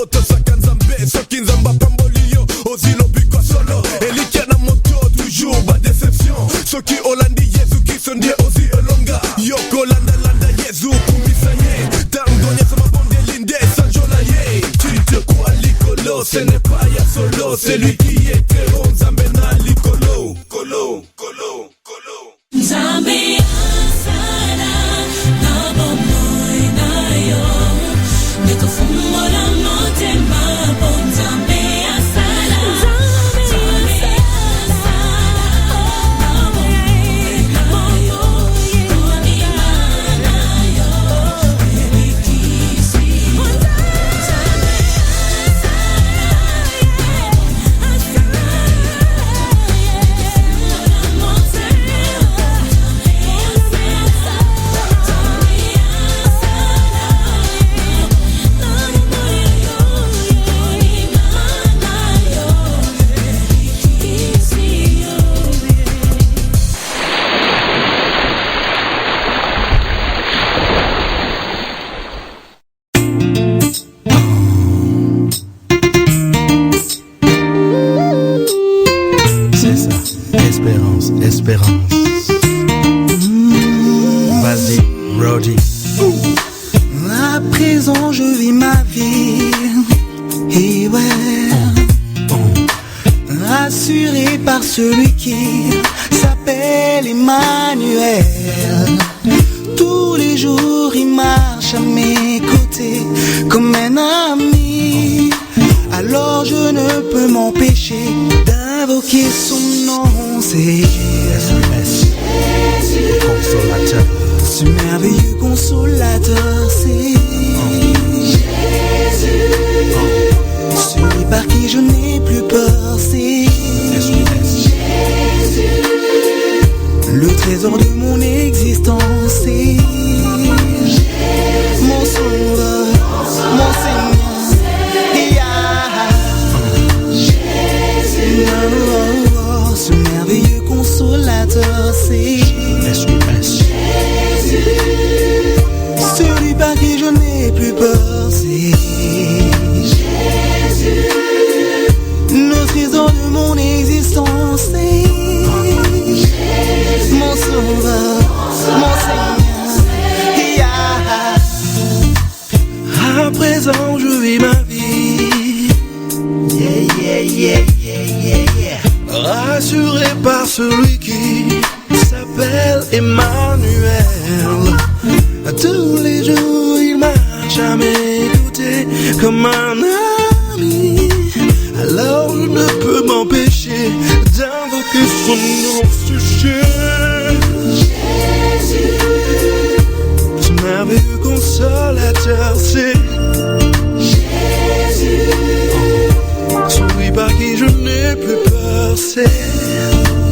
moto saka nzambe soki nzamba pambolio ozilo biko solo elikia na moto toujours ba déception soki olandi Yesu Kristo ndiye ozi elonga yoko landa Yesu kumbisa ye tango nyesa mabonde linde sanjola ye tu te crois likolo ce n'est pas ya solo c'est lui qui est terreau nzambe na likolo kolo Nzambe asala na bomoy na yo nikufumbula motema po Nzambe asala Nzambe asala na bomoy na yo konima na yo ebikisi Nzambe Espérance. Vas-y, Brody. À présent, je vis ma vie. Et ouais, rassuré par celui qui s'appelle Emmanuel. Tous les jours, il marche à mes côtés comme un ami. Alors je ne peux m'empêcher d'invoquer son nom. C'est Jésus, consolateur. ce merveilleux consolateur. C'est Jésus, celui par qui je n'ai plus peur. C'est Jésus, le trésor de mon existence. C'est mon sauveur, mon Seigneur. Ce merveilleux consolateur, c'est Jésus, celui par qui je n'ai plus peur, c'est Jésus, le trésor de mon existence, c'est mon sauveur, mon Seigneur. À présent, je vis ma vie. Rassuré par celui qui s'appelle Emmanuel. Tous les jours il marche à mes côtés comme un ami. Alors je ne peux m'empêcher d'invoquer son nom, Jésus, ce merveilleux consolateur, c'est Jésus, celui par qui je n'ai plus peur, c'est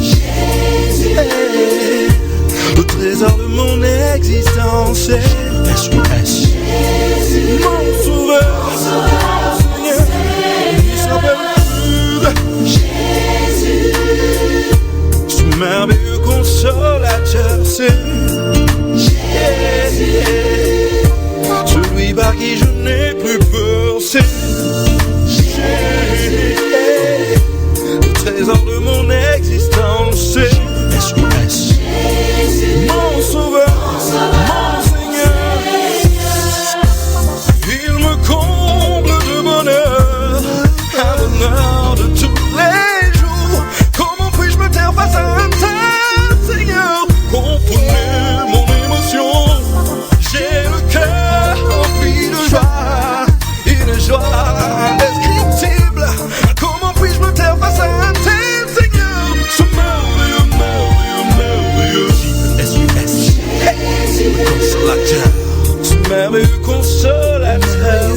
Jésus, le trésor de mon existence, c'est Jésus, mon sauveur, Seigneur, il s'appelle Jésus, ce merveilleux consolateur, c'est Jésus, celui par qui je n'ai plus peur, c'est Jésus, le trésor de mon existence, c'est mon sauveur, mon Seigneur. Il me comble de bonheur, un bonheur de tous les jours. Comment puis-je me taire face à un tel Seigneur? Comprenez mon émotion, j'ai le cœur rempli de joie, une joie indescriptible. Comment puis-je me taire face à un tel Seigneur? Ce merveilleux, merveilleux, merveilleux consolateur, ce merveilleux consolateur,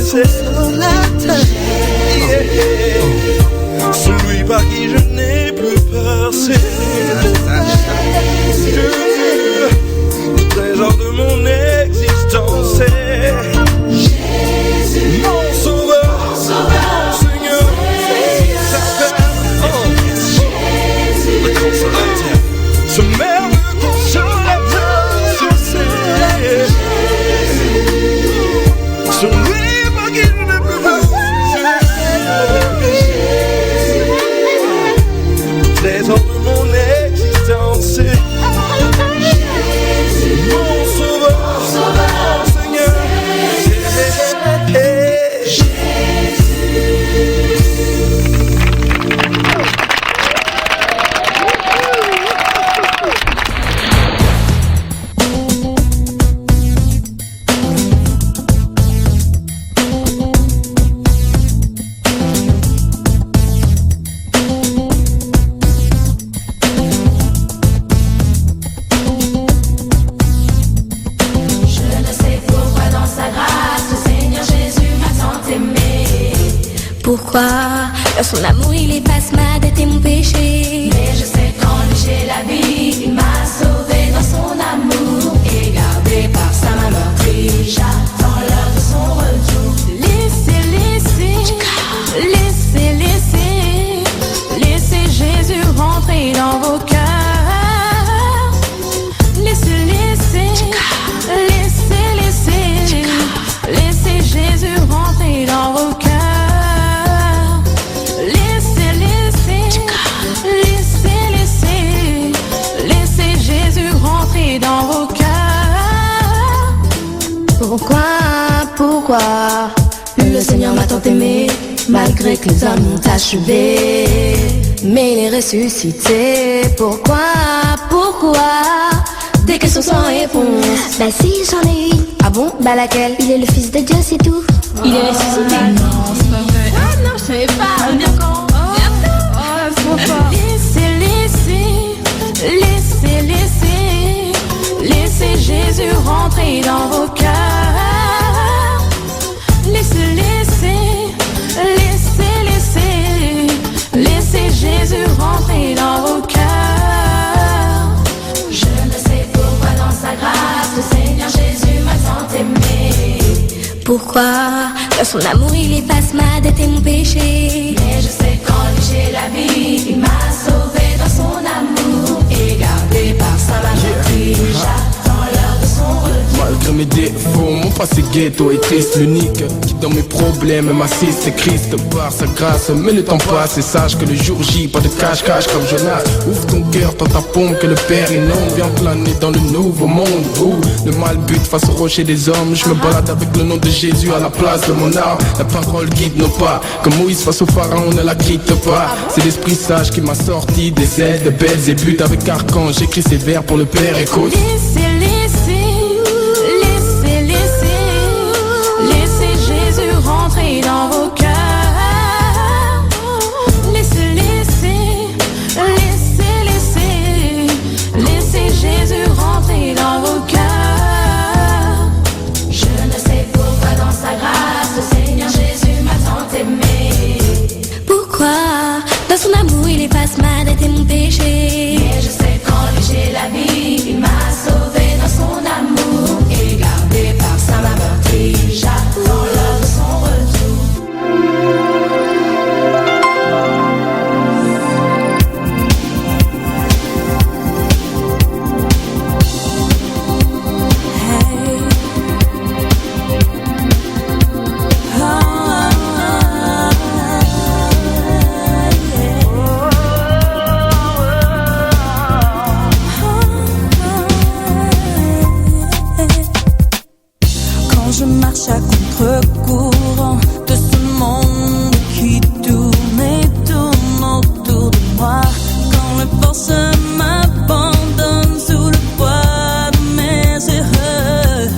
celui par qui je n'ai plus peur, c'est Jésus, le trésor de mon existence, c'est Jésus, mon sauveur, mon Seigneur, le consolateur, ce merveilleux consolateur, c'est celui par qui je n'ai plus peur. Pourquoi? Dans son amour il efface ma dette et mon péché. Mais je sais qu'en lui j'ai la vie. Il m'a sauvé dans son amour et gardé par sa main meurtrie. J'attends l'heure de son retour. Laissez Jésus rentrer dans vos cœurs. Laissez Jésus rentrer dans vos cœurs. Laissez Jésus rentrer dans vos cœurs. Pourquoi le Seigneur m'a tant aimé, malgré que les hommes m'ont achevé, mais il est ressuscité. Pourquoi? Des questions sans réponse. Bah si, j'en ai une. Ah bon? Bah laquelle? Il est le fils de Dieu, c'est tout. Il est ressuscité. Non, c'est pas vrai. Ah non, je savais pas. D'accord. C'est trop fort. Laissez Jésus rentrer dans vos cœurs. Laissez Jésus rentrer dans vos cœurs. Je ne sais pourquoi dans sa grâce le Seigneur Jésus m'a tant aimé. Pourquoi? Dans son amour il efface ma dette et mon péché. Mais je sais qu'en lui j'ai la vie. Il m'a sauvé dans son amour et gardé par sa main meurtrie. J'attends l'heure de son retour. Malgré mes défauts, mon passé ghetto est triste. L'unique qui dans mes problèmes m'assiste, c'est Christ par sa grâce. Mais le temps passe et sache que le jour J, pas de cache-cache comme Jonas. Ouvre ton cœur, tends ta pompe, que le Père inonde. Viens planer dans le nouveau monde où le mal bute face au rocher des hommes. Je me balade avec le nom de Jésus à la place de mon âme. La parole guide nos pas, comme Moïse face au pharaon, ne la quitte pas. C'est l'esprit sage qui m'a sorti des aides, de belles et buts avec archange. J'écris ces vers pour le Père, écoute. Laissez Jésus rentrer dans vos cœurs. Laissez Jésus rentrer dans vos cœurs. Je ne sais pourquoi dans sa grâce le Seigneur Jésus m'a tant aimé. Pourquoi? Dans son amour il efface ma dette et mon péché. Mais je sais qu'en lui j'ai la vie. Il m'a sauvé dans son amour et gardé par sa main meurtrie. J'attends l'heure de son retour. Je marche à contre-courant de ce monde qui tourne et tourne autour de moi. Quand le force m'abandonne sous le poids de mes erreurs,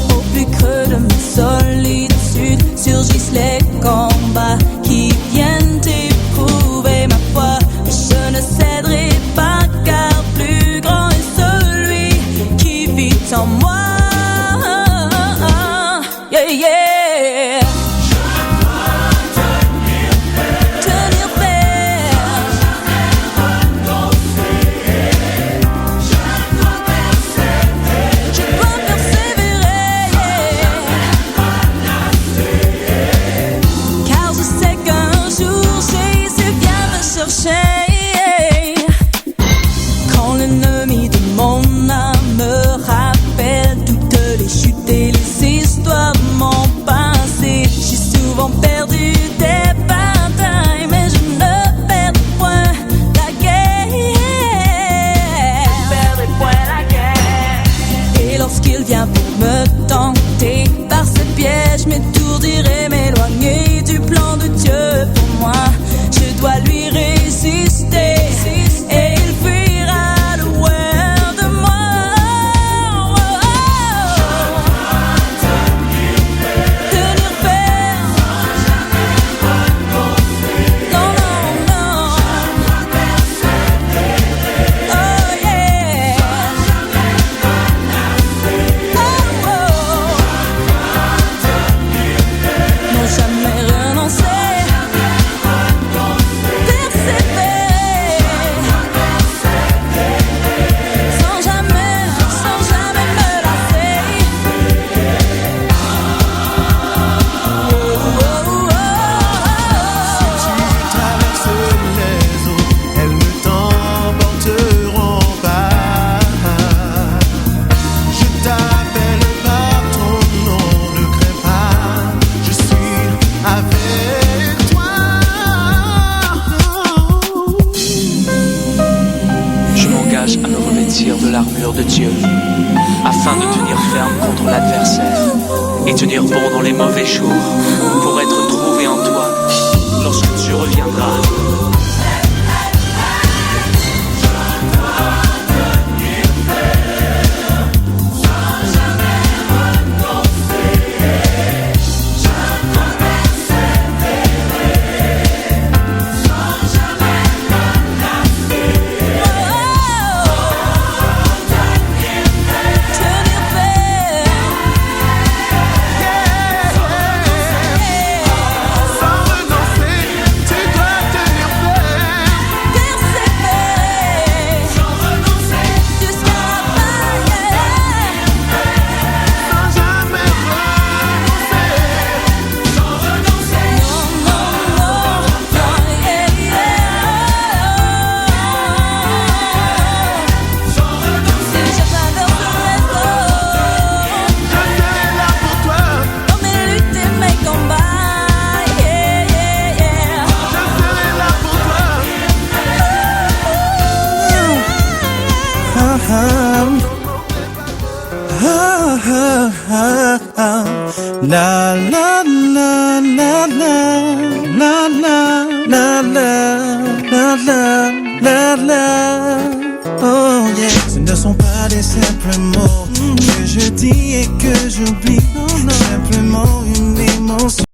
au plus creux de ma solitude surgissent les combats qui viennent éprouver ma foi. Je ne céderai pas car plus grand est celui qui vit en moi. Yeah, yeah. Je dois tenir ferme. Je dois persévérer. Car je sais qu'un jour Jésus vient me chercher. Quand l'ennemi de mon âme me rappelle toutes les chutes et les histoires de mon passé, j'ai souvent perdu des batailles, mais je ne perds point la guerre. Et lorsqu'il vient pour me tenter par ses pièges, m'étourdir et m'éloigner du plan de Dieu pour moi, je dois lui résister et il fuira loin de moi. l'armure de Dieu, afin de tenir ferme contre l'adversaire et tenir bon dans les mauvais jours, pour être trouvé en toi lorsque tu reviendras. La la la la la la la la la la la la. Oh yeah. Ce ne sont pas des simples mots que je dis et que j'oublie. Simplement une émotion.